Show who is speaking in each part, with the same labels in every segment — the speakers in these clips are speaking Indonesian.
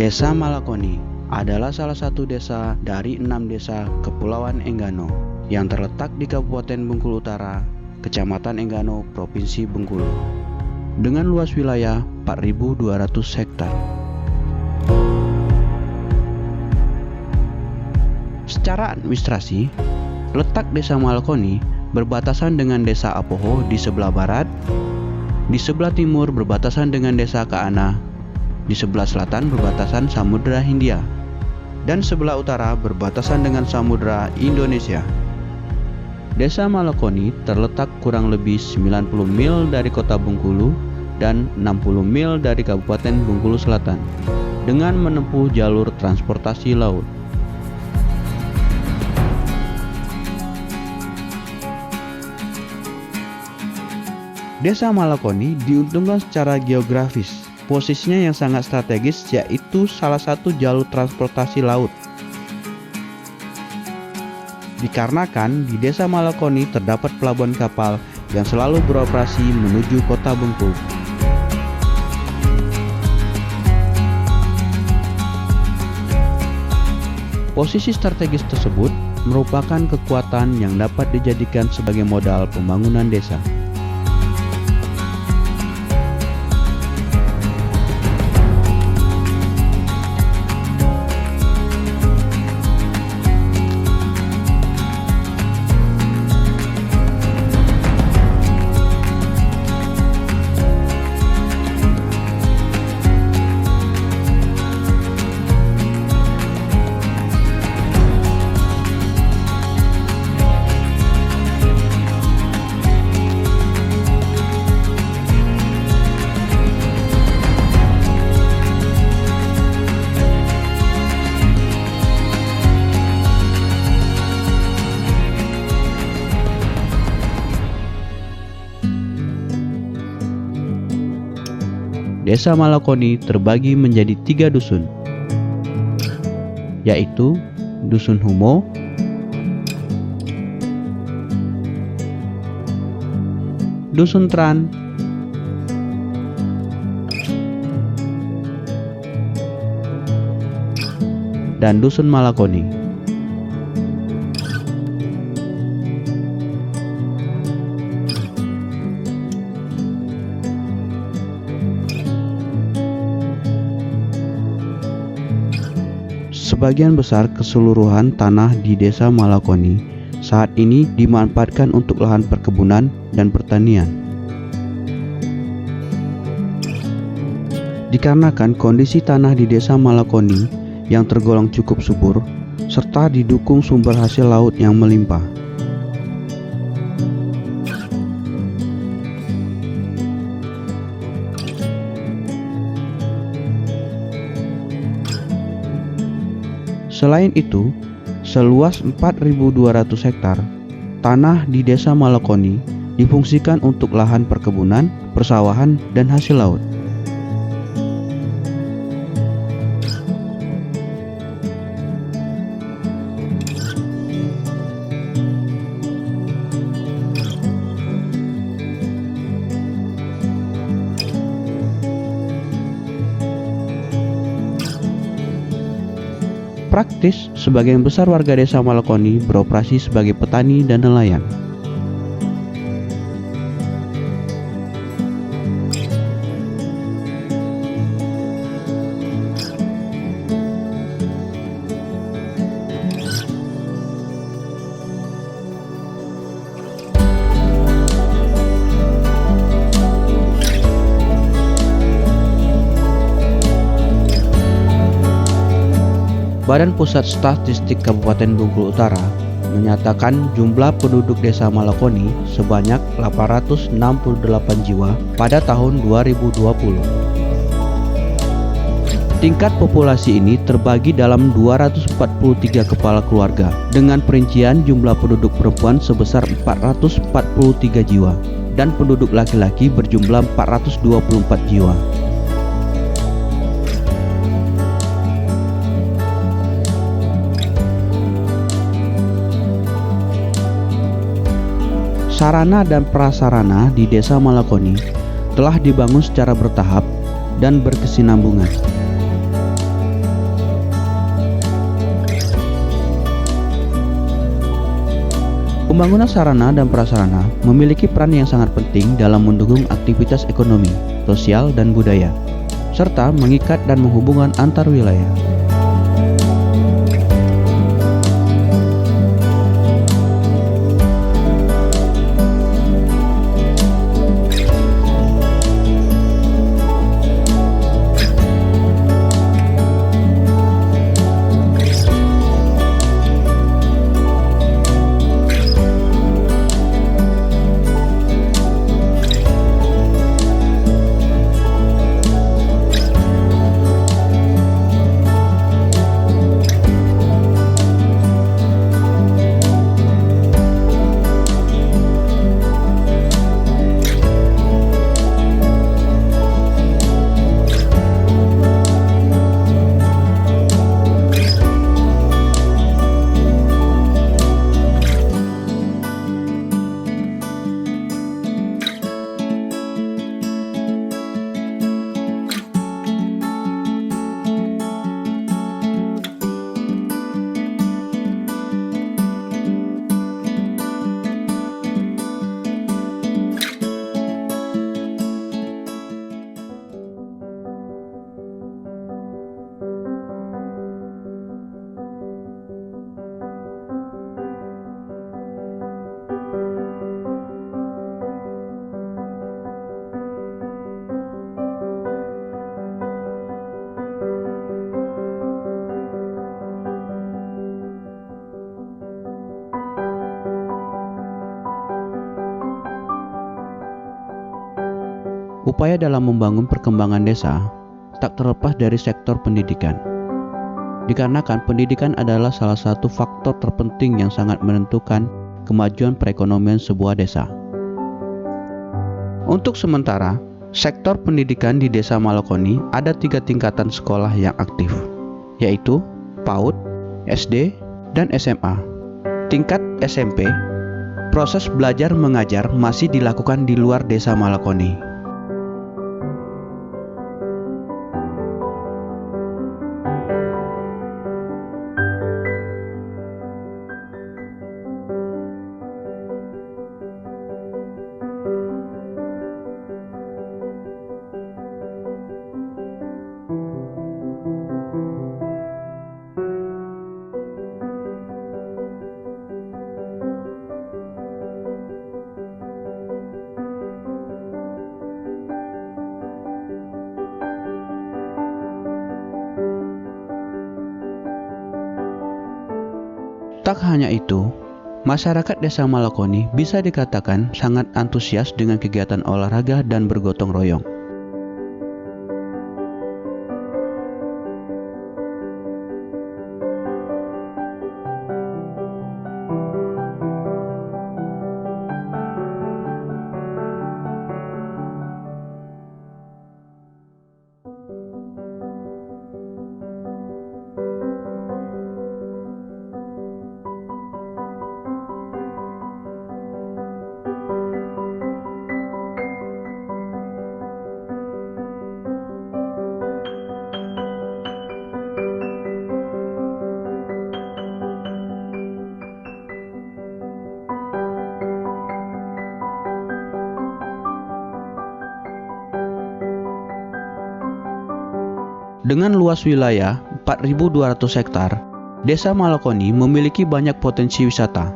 Speaker 1: Desa Malakoni adalah salah satu desa dari 6 desa Kepulauan Enggano yang terletak di Kabupaten Bengkulu Utara, Kecamatan Enggano, Provinsi Bengkulu, dengan luas wilayah 4.200 hektar. Secara administrasi, letak Desa Malakoni berbatasan dengan Desa Apoho di sebelah barat, di sebelah timur berbatasan dengan Desa Kaana, di sebelah selatan berbatasan Samudra Hindia, dan sebelah utara berbatasan dengan Samudra Indonesia. Desa Malakoni terletak kurang lebih 90 mil dari kota Bengkulu dan 60 mil dari Kabupaten Bengkulu Selatan dengan menempuh jalur transportasi laut. Desa Malakoni diuntungkan secara geografis. Posisinya yang sangat strategis, yaitu salah satu jalur transportasi laut. Dikarenakan di Desa Malakoni terdapat pelabuhan kapal yang selalu beroperasi menuju kota Bengkulu. Posisi strategis tersebut merupakan kekuatan yang dapat dijadikan sebagai modal pembangunan desa. Desa Malakoni terbagi menjadi 3 dusun, yaitu Dusun Humo, Dusun Tran, dan Dusun Malakoni. Sebagian besar keseluruhan tanah di Desa Malakoni saat ini dimanfaatkan untuk lahan perkebunan dan pertanian. Dikarenakan kondisi tanah di Desa Malakoni yang tergolong cukup subur, serta didukung sumber hasil laut yang melimpah. Selain itu, seluas 4.200 hektar tanah di Desa Malakoni difungsikan untuk lahan perkebunan, persawahan, dan hasil laut. Praktis, sebagian besar warga Desa Malakoni beroperasi sebagai petani dan nelayan. Badan Pusat Statistik Kabupaten Bengkulu Utara menyatakan jumlah penduduk Desa Malakoni sebanyak 868 jiwa pada tahun 2020. Tingkat populasi ini terbagi dalam 243 kepala keluarga dengan perincian jumlah penduduk perempuan sebesar 443 jiwa dan penduduk laki-laki berjumlah 424 jiwa. Sarana dan prasarana di Desa Malakoni telah dibangun secara bertahap dan berkesinambungan. Pembangunan sarana dan prasarana memiliki peran yang sangat penting dalam mendukung aktivitas ekonomi, sosial, dan budaya, serta mengikat dan menghubungkan antar wilayah. Upaya dalam membangun perkembangan desa tak terlepas dari sektor pendidikan. Dikarenakan pendidikan adalah salah satu faktor terpenting yang sangat menentukan kemajuan perekonomian sebuah desa. Untuk sementara, sektor pendidikan di Desa Malakoni ada 3 tingkatan sekolah yang aktif, yaitu PAUD, SD, dan SMA. Tingkat SMP, proses belajar mengajar masih dilakukan di luar Desa Malakoni. Tak hanya itu, masyarakat Desa Malakoni bisa dikatakan sangat antusias dengan kegiatan olahraga dan bergotong royong. Dengan luas wilayah 4.200 hektar, Desa Malakoni memiliki banyak potensi wisata.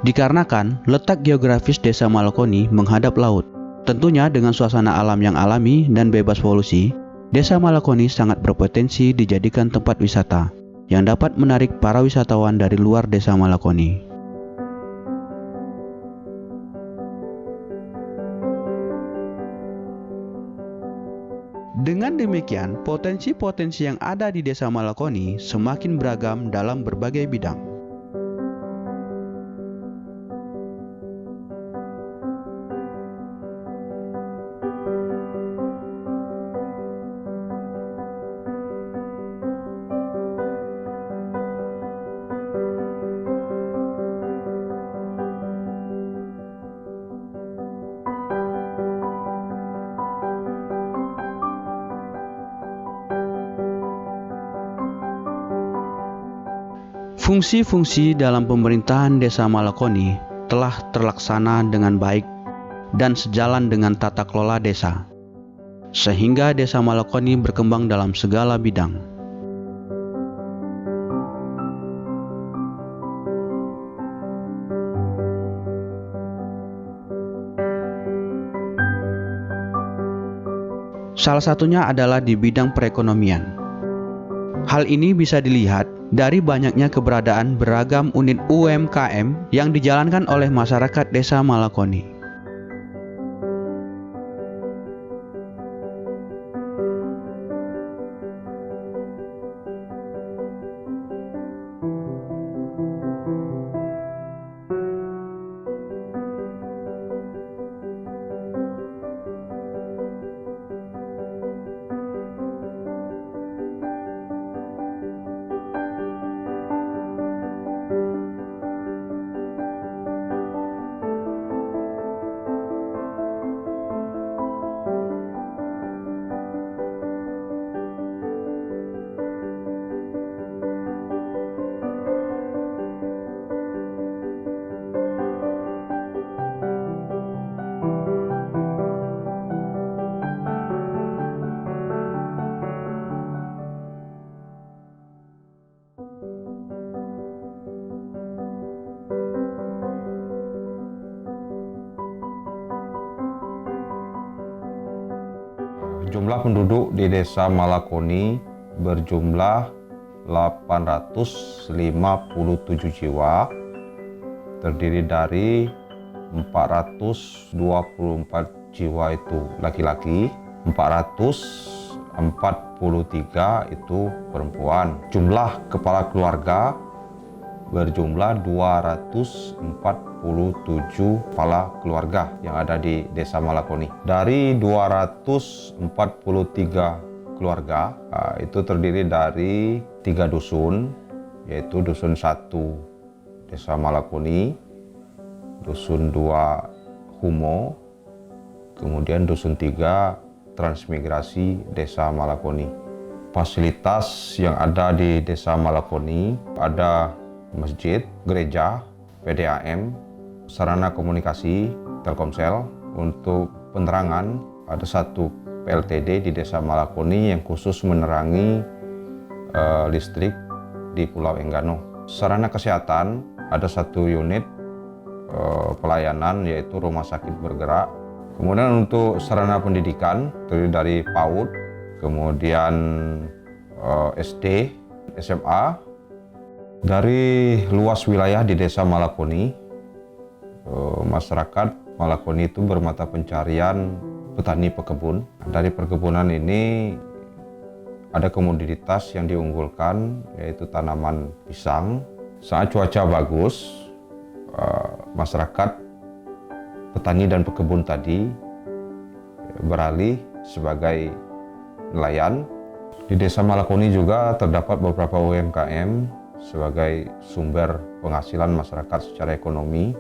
Speaker 1: Dikarenakan letak geografis Desa Malakoni menghadap laut, tentunya dengan suasana alam yang alami dan bebas polusi, Desa Malakoni sangat berpotensi dijadikan tempat wisata yang dapat menarik para wisatawan dari luar Desa Malakoni. Dengan demikian, potensi-potensi yang ada di Desa Malakoni semakin beragam dalam berbagai bidang. Fungsi-fungsi dalam pemerintahan Desa Malakoni telah terlaksana dengan baik dan sejalan dengan tata kelola desa, sehingga Desa Malakoni berkembang dalam segala bidang. Salah satunya adalah di bidang perekonomian. Hal ini bisa dilihat dari banyaknya keberadaan beragam unit UMKM yang dijalankan oleh masyarakat Desa Malakoni.
Speaker 2: Jumlah penduduk di Desa Malakoni berjumlah 857 jiwa, terdiri dari 424 jiwa itu laki-laki, 443 itu perempuan. Jumlah kepala keluarga berjumlah 247 kepala keluarga yang ada di Desa Malakoni. Dari 243 keluarga, itu terdiri dari 3 dusun, yaitu Dusun 1 Desa Malakoni, Dusun 2 Humo, kemudian Dusun 3 Transmigrasi Desa Malakoni. Fasilitas yang ada di Desa Malakoni ada masjid, gereja, PDAM, sarana komunikasi, Telkomsel. Untuk penerangan, ada 1 PLTD di Desa Malakoni yang khusus menerangi listrik di Pulau Enggano. Sarana kesehatan, ada 1 unit pelayanan yaitu rumah sakit bergerak. Kemudian untuk sarana pendidikan, terdiri dari PAUD, kemudian SD, SMA. Dari luas wilayah di Desa Malakoni, masyarakat Malakoni itu bermata pencarian petani pekebun. Dari perkebunan ini ada komoditas yang diunggulkan, yaitu tanaman pisang. Saat cuaca bagus, masyarakat petani dan pekebun tadi beralih sebagai nelayan. Di Desa Malakoni juga terdapat beberapa UMKM sebagai sumber penghasilan masyarakat secara ekonomi.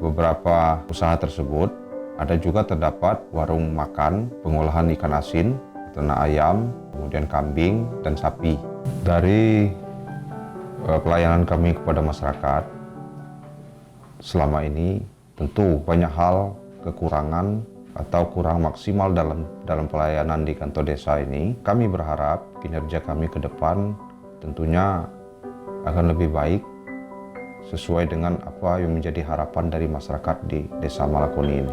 Speaker 2: Beberapa usaha tersebut ada juga terdapat warung makan, pengolahan ikan asin, ternak ayam, kemudian kambing dan sapi. Dari pelayanan kami kepada masyarakat selama ini, tentu banyak hal kekurangan atau kurang maksimal dalam pelayanan di kantor desa ini. Kami berharap kinerja kami ke depan tentunya akan lebih baik sesuai dengan apa yang menjadi harapan dari masyarakat di Desa Malakoni ini.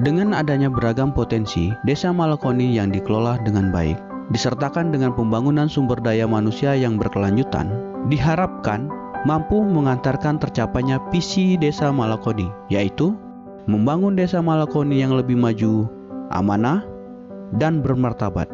Speaker 1: Dengan adanya beragam potensi Desa Malakoni yang dikelola dengan baik, disertakan dengan pembangunan sumber daya manusia yang berkelanjutan, diharapkan mampu mengantarkan tercapainya visi Desa Malakoni, yaitu membangun Desa Malakoni yang lebih maju, amanah, dan bermartabat.